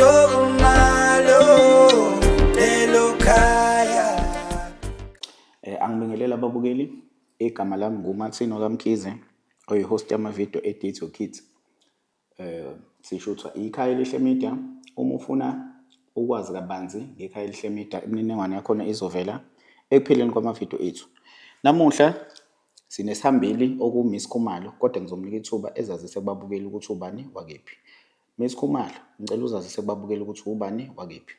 Ntomalo elokhaya. Angibingelela ababukeli. Igama lami nguMathino Kamkhize, oyi-host yamavidiyo eDito Kids. Sishuthwa ikhaya elihle media. Uma ufuna ukwazi kabanzi ngekhaya elihle media, imininingwane yakhona izovela ekupheleni kwamavidiyo ethu. Namuhla sinesihambeli okuMiss Khumalo, kodwa ngizomnika ithuba ezazise kubabukeli ukuthi ubani wakephi. Miss Khumalo, ngicela uzazise kubabukeli ukuthi ubani wakephi.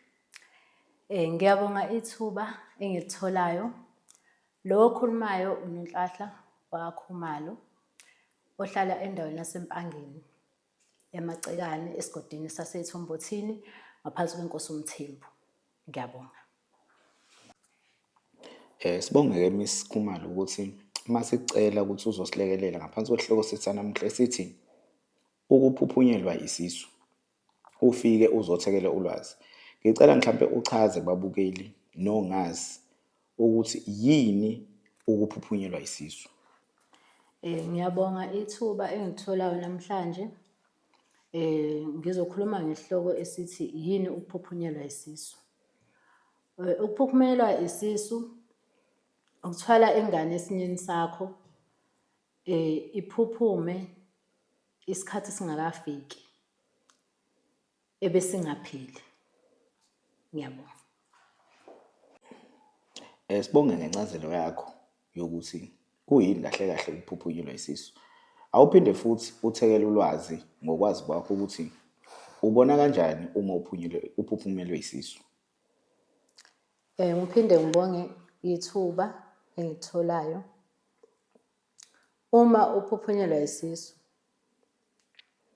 Ngiyabonga ithuba engilitholayo. Lo okhulumayo uNonhlahla wakwaKhumalo, ohlala endaweni yaseMpangeni eMacekane esigodini saseThombothini ngaphansi kweNkosi uMthembu. Ngiyabonga. Sibonge-ke Miss Khumalo ukuthi masicela ukuthi uzosilekelela ngaphansi kwesihloko sethu sanamuhla esithi ukuphuphunyelwa isisu. Ufike uzothekela ulwazi. Ngicela mhlampe uchaze kubabukeli nongazi ukuthi yini ukuphuphunyelwa isisu. Ngiyabonga ithuba engilitholayo namhlanje. Ngizokhuluma ngesihloko esithi yini ukuphuphunyelwa isisu. Ukuphuphunyelwa isisu ukuthwala ingane esinyeni sakho iphuphume isikhathi singakafiki ebesingaphili. Ngiyabonga. Sibonge ngencazelo yakho yokuthi kuyini kahle kahle ukuphuphunyelwa isisu. Awuphinde futhi uthekele ulwazi ngokwazi kwakho ukuthi ubona kanjani uma uphuphumelwe isisu. Ngiphinde ngibonge ithuba engilitholayo. Uma uphuphunyelwa isisu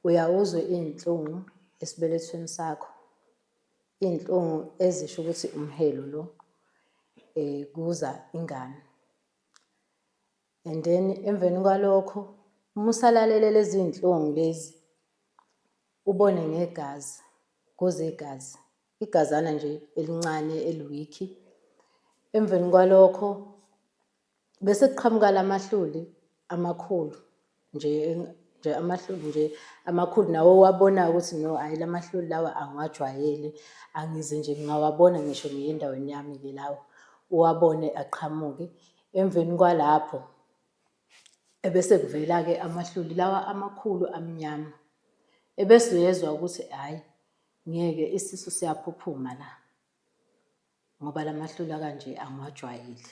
uyawuzwa iy'nhlungu esibelethweni sakho, iy'nhlungu ezisho ukuthi umhelo lo kuza ingane. And then emveni kwalokho uma usalalele lezi iy'nhlungu lezi ubone negazi, kuze igazi, igazana nje elincane eliwikhi. Emveni kwalokho bese kuqhamuka lamahluli amakhulu nje amahluli nje amakhulu nawe wabonayo ukuthi no hhayi la mahluli lawa angiwajwayele, angize nje ngingawabona ngisho ngiye endaweni yami-ke lawo, uwabone aqhamuke. Emveni kwalapho ebese kuvela-ke amahluli lawa amakhulu amnyama. Ebese uyezwa ukuthi hhayi ngeke isisu siyaphuphuma la ngoba la mahluli akanje angiwajwayele.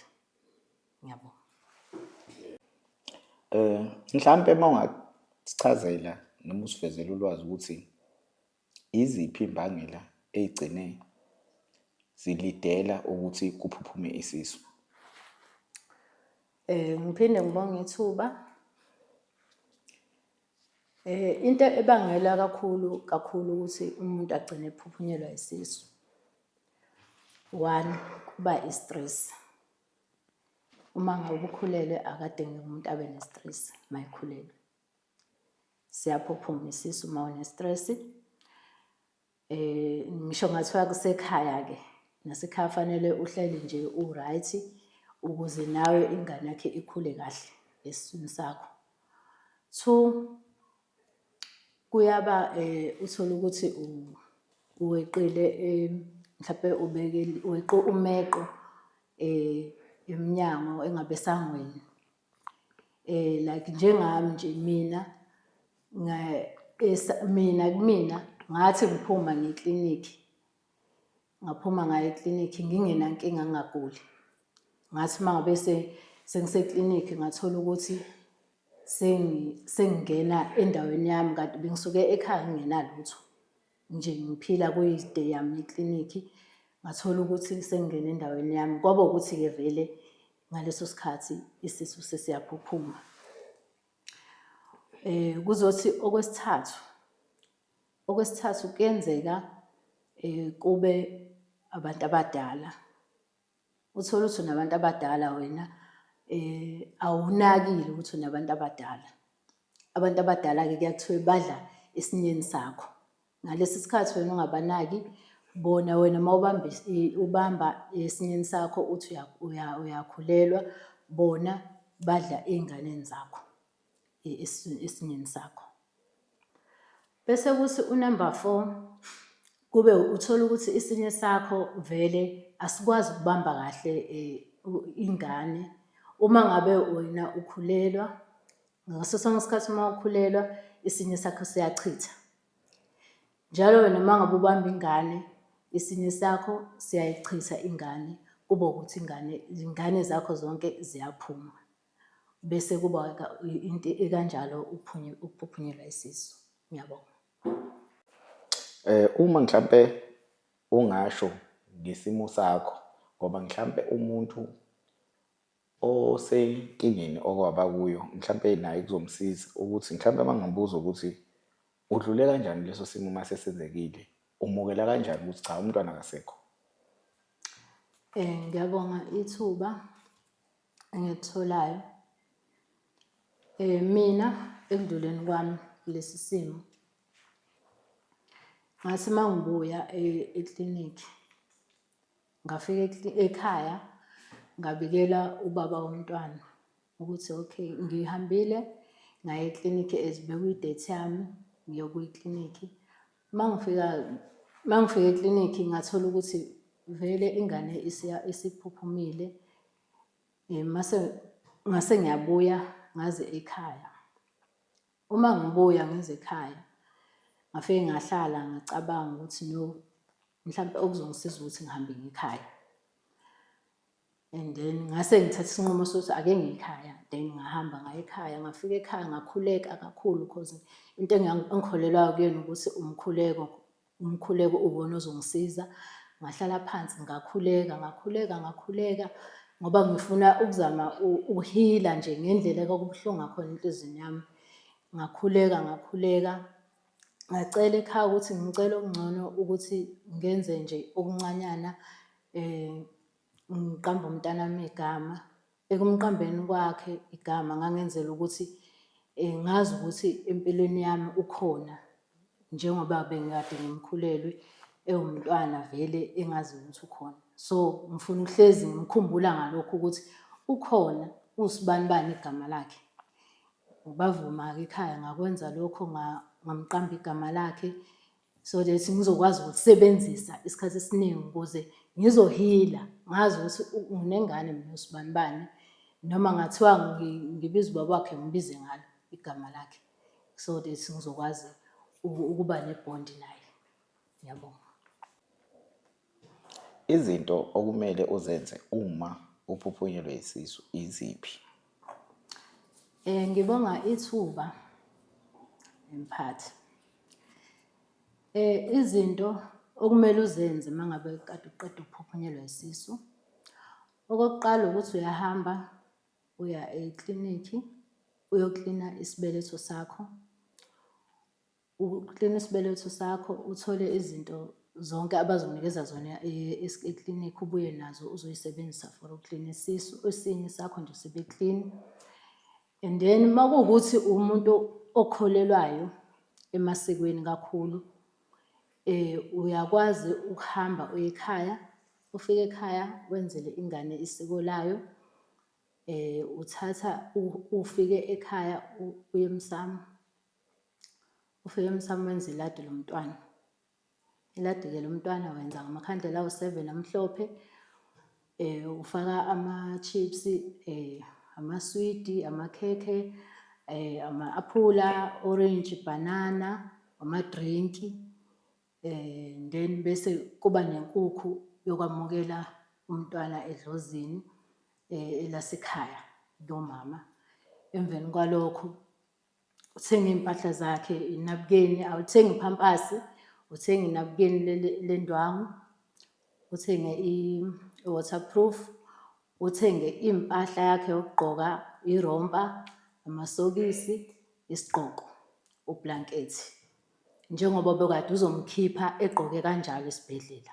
Ngiyabonga. Mhlampe uma ungasichazela noma usivezele ulwazi ukuthi iziphi imbangela ey'gcine zilidela ukuthi kuphuphume isisu. Ngiphinde ngibonge ithuba. Into ebangela kakhulu ukuthi umuntu agcine ephuphunyelwa isisu. One, kuba i-stress. Uma ngabe ukhulelwe akadingeki umuntu abe ne-stress uma ekhulelwe. Siyaphuphuma isisu uma une-stress. Ngisho ngathiwa kusekhaya-ke, nasekhaya fanele uhleli nje u-right ukuze nawe ingane yakhe ikhule kahle esiswini sakho. Two, kuyaba uthole ukuthi uweqile mhlampe weqe umeqo emnyango engabe esangweni. Like njengami nje kumina ngathi ngiphuma ngeklinikhi. Ngaphuma ngaya eklinikhi ngingenankinga ngingaguli. Ngathi uma ngabe sengiseklinikhi ngathola ukuthi sengingena endaweni yami kanti bengisuke ekhaya ngingenalutho. Nje ngiphila kuyi-day yami eklinikhi. Ngathola ukuthi sengingena endaweni yami. Kwaba ukuthi-ke vele ngaleso sikhathi isisu sesiyaphuphuma. Kuzothi okwesithathu kuyenzeka kube abantu abadala. Uthole ukuthi unabantu abadala wena awunakile ukuthi unabantu abadala. Abantu abadala-ke kuyaye kuthiwe badla esinyeni sakho. Ngalesi sikhathi wena ungabanaki, bona wena uma ubamba esinyeni sakho uthi uyakhulelwa, bona badla ey'nganeni zakho esinyeni sakho. Bese kuthi unumber 4, kube uthola ukuthi isinye sakho vele asikwazi ukubamba kahle ingane. Uma ngabe wena ukhulelwa, ngaso sonke isikhathi uma ukhulelwa, isinye sakho siyachitha. Njalo wena uma ngabe ubamba ingane, isinye sakho siyayichitha ingane, kube ukuthi izingane zakho zonke ziyaphuma. Bese kuba into ekanjalo ukuphuphunyelwa isisu. Ngiyabonga. Uma mhlampe ungasho ngesimo sakho, ngoba mhlampe umuntu osenkingeni okwaba kuyo mhlampe naye kuzomsiza ukuthi mhlampe mangabuza ukuthi udlule kanjani leso simo mase senzekile, umukela kanjani ukuthi cha umntwana akasekho. Ngiyabonga ithuba engitholayo. Mina ekudluleni kwami kulesi simo, ngathi mangibuya eklinikhi, ngafika ekhaya ngabikela ubaba womntwana ukuthi okay, ngihambile ngaya eklinikhi ezibekwe i-date yami ngiyokuya eklinikhi. Mangifika eklinikhi ngathola ukuthi vele ingane isiphuphumile. Ngase ngiyabuya ngaze ekhaya. Uma ngibuya ngize ekhaya, ngafike ngahlala ngacabanga ukuthi no, mhlampe okuzongisiza ukuthi ngihambe ngekhaya. And then ngase ngithatha isinqumo sokuthi ake ngiye ekhaya, then ngahamba ngaya ekhaya. Ngafika ekhaya ngakhuleka kakhulu because into engikholelwayo kuyena ukuthi umkhuleko uwona ozongisiza. Ngahlala phansi ngakhuleka ngoba ngifuna ukuzama ukuhila nje ngendlela kwakubuhlungu ngakhona enhlizweni yami. Ngakhuleka ngacela ekhaya ukuthi ngicela okungcono ukuthi ngenze nje okuncanyana, ngiqambe umntanami igama. Ekumqambeni kwakhe igama ngangenzela ukuthi ngazi ukuthi empilweni yami ukhona, njengoba bengikade ngimkhulelwe ewumntwana vele engazi ukuthi ukhona. So ngifuna ukuhlezi ngimkhumbula ngalokho ukuthi ukhona, usibanibani igama lakhe. Bavuma-ke ekhaya ngakwenza lokho, ngamqamba igama lakhe so that ngizokwazi ukusebenzisa isikhathi esiningi ukuze ngizohila. Ngazi ukuthi nginengane mina usibanibani, noma ngathiwa ngibiza ubaba wakhe ngibize ngalo igama lakhe so that ngizokwazi ukuba nebhondi naye. Ngiyabonga. Izinto okumele uzenze uma uphuphunyelwe isisu iziphi? Ngibonga ithuba emphathi. Izinto okumele uzenze mangabe kade uqeda ukuphuphunyelwa isisu. Okokuqala ukuthi uyahamba uya eklinikhi uyoklina isibeletho sakho. Uklina isibeletho sakho, uthole izinto zonke abazokunikeza zona eklinikhi, ubuye nazo uzoyisebenzisa for uklina isisu. Esinye sakho nje sibe clean. And then makuwukuthi umuntu okholelwayo emasikweni kakhulu, uyakwazi ukuhamba uye ekhaya. Ufike ekhaya wenzele ingane isiko layo. Ufike ekhaya uye emsamu. Ufike emsamu wenze iladi lomntwana. Iladi-ke lomntwana wenza ngamakhandlela awu-7 amhlophe. Ufaka ama-chips, amaswidi, amakhekhe, ama-aphula, orange, banana, amadrinki. Then bese kuba nenkukhu yokwamukela umntwana edlozini elasekhaya lomama. Emveni kwalokho uthenga iy'mpahla zakhe, inabukeni, awulithengi iphampasi, uthenga inabukeni lendwangu, uthenge i-waterproof, uthenge impahla yakhe yokugqoka, irompa, amasokisi, isigqoko, ublankethi. Njengoba bekade uzomkhipha egqoke kanjalo esibhedlela.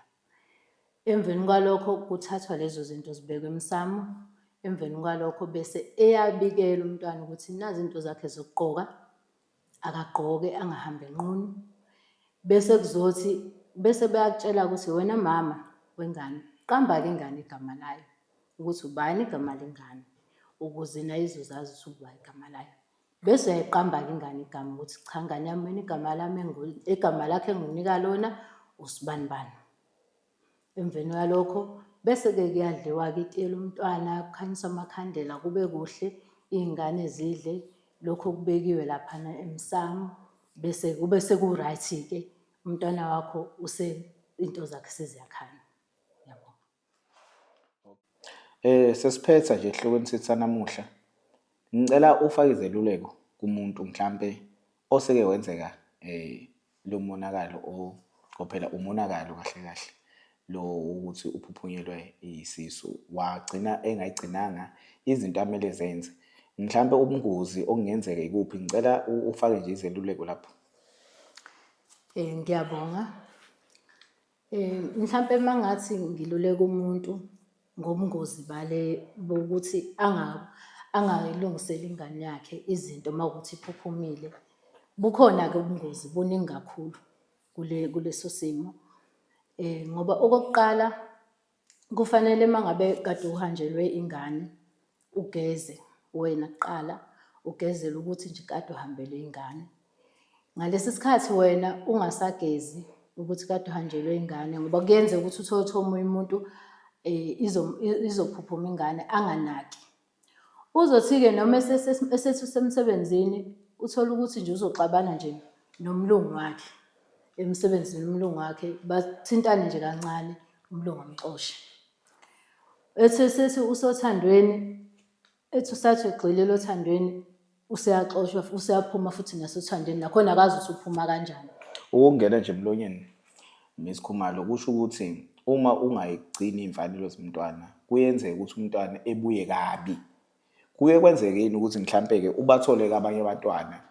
Emveni kwalokho kuthathwa lezo zinto zibekwe emsamu. Emveni kwalokho bese eyabikela umntwana ukuthi nazi izinto zakhe zokugqoka, akagqoke angahambi enqunu. Bese bayakutshela ukuthi wena mama wengane, qamba-ke ingane igama layo ukuthi ubani igama lengane, ukuze nayo izozazi ukuthi ubani igama layo. Bese uyayiqamba-ke ingane igama ukuthi cha ngane yami, mina igama lakhe engikunika lona usibanibani. Emveni kwalokho bese-ke kuyadliwa-ke itiye lomntwana, kukhanyiswa amakhandlela, kube kuhle, iy'ngane zidle lokhu okubekiwe laphana emsamu, bese kube seku-right-ke, umntwana wakho into zakhe seziyakhanya. Ngiyabonga. Sesiphetha nje esihlokweni sethu sanamuhla. Ngicela ufake izeluleko kumuntu mhlampe oseke wenzeka lo monakalo phela umonakalo kahle kahle lo ukuthi uphuphunyelwe isisu wagcina engayigcinanga izinto amele zenze. Mhlampe ubungozi okungenzeka ikuphi? Ngicela ufake nje izeluleko lapho. Ngiyabonga. Mhlampe mangathi ngiluleka umuntu ngobungozi bokuthi angayilungiseli ingane yakhe izinto mawukuthi iphuphumile. Bukhona-ke ubungozi buningi kakhulu kuleso simo. Ngoba okokuqala kufanele mangabe kade uhanjelwe ingane ugeze wena kuqala, ugezele ukuthi nje kade uhambelwe ingane. Ngalesi sikhathi wena ungasagezi ukuthi kade uhanjelwe ingane, ngoba kuyenzeka ukuthi uthole omunye umuntu izophuphuma ingane anganaki. Uzothi-ke noma esethi usemsebenzini uthole ukuthi nje uzoxabana nje nomlungu wakhe emsebenzini, umlungu wakhe bathintane nje kancane, umlungu amxoshe. Sethi usothandweni, ethi usathi egxilile othandweni, useyaxoshwa, useyaphuma futhi nasothandweni, nakhona akazi ukuthi uphuma kanjani. Ukungena nje emlonyeni Miss Khumalo kusho ukuthi uma ungayigcini iy'mfanelo zomntwana kuyenzeka ukuthi umntwana ebuye kabi. Kuye kwenzekeni ukuthi mhlampe-ke ubathole abanye abantwana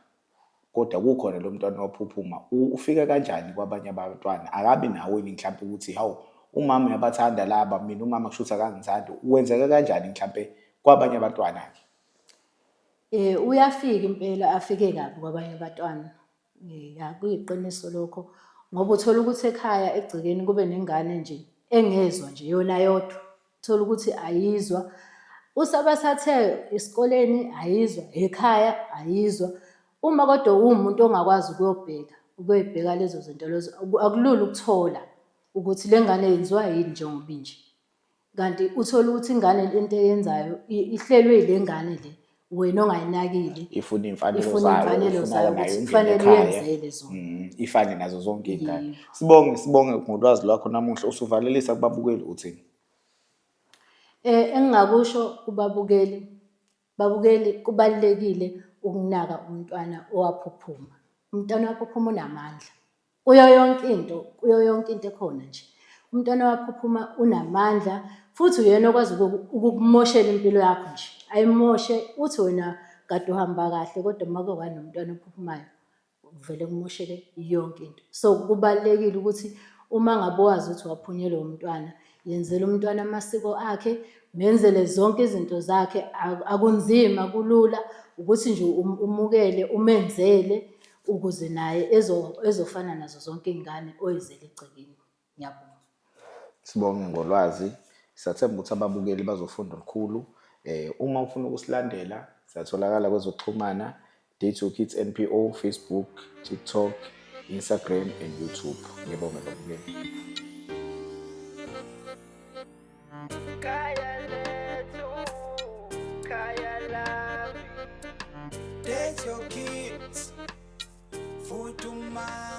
kodwa kukhona lo mntwana waphuphuma ufika kanjani kwabanye abantwana? Akabi nawe mhlampe ukuthi hawu umama uyabathanda laba, mina umama kusho ukuthi akangithandi. Wenzeka kanjani mhlampe kwabanye abantwana-ke? Uyafika impela afike kabi kwabanye abantwana. Kuyiqiniso lokho ngoba uthola ukuthi ekhaya egcekeni kube nengane nje engezwa nje yona yodwa. Uthola ukuthi ayizwa. Usabathathe esikoleni ayizwa, ekhaya ayizwa. Uma kodwa uwumuntu ongakwazi ukuyibheka lezo zinto lezo, akulula ukuthola ukuthi le ngane yenziwa yini njengoba inje. Kanti uthola ukuthi ingane into eyenzayo ihlelwe ile ngane le, wena ongayinakile. Ifuna iy'mfanelo Iy'mfanelo zayo ukuthi kufanele uyenzele zona. Ifane nazo zonke iy'ngane. Sibonge ngolwazi lwakho namuhla. Usuvalelisa kubabukeli uthini? Engingakusho kubabukeli, kubalulekile ukunaka umntwana owaphuphuma. Umntwana owaphuphuma unamandla. Kuyo yonke into ekhona nje. Umntwana owaphuphuma unamandla futhi uyena okwazi ukukumoshela impilo yakho nje. Ayimoshe uthi wena kade uhamba kahle kodwa uma kuba nomntwana ophuphumayo kuvele kumosheke yonke into. So kubalulekile ukuthi uma ngabe wazi ukuthi waphunyelwa umntwana, yenzele umntwana amasiko akhe, menzele zonke izinto zakhe. Akunzima, kulula ukuthi nje umukele, umenzele ukuze naye ezofana nazo zonke iy'ngane oyizele egcekeni. Ngiyabonga. Sibonge ngolwazi. Siyathemba ukuthi ababukeli bazofunda olukhulu. Uma ufuna ukusilandela siyatholakala kwezokuxhumana D2 Kids NPO, Facebook, TikTok, Instagram and YouTube. Ngiyabonga babukeli. That's your kids. Food to my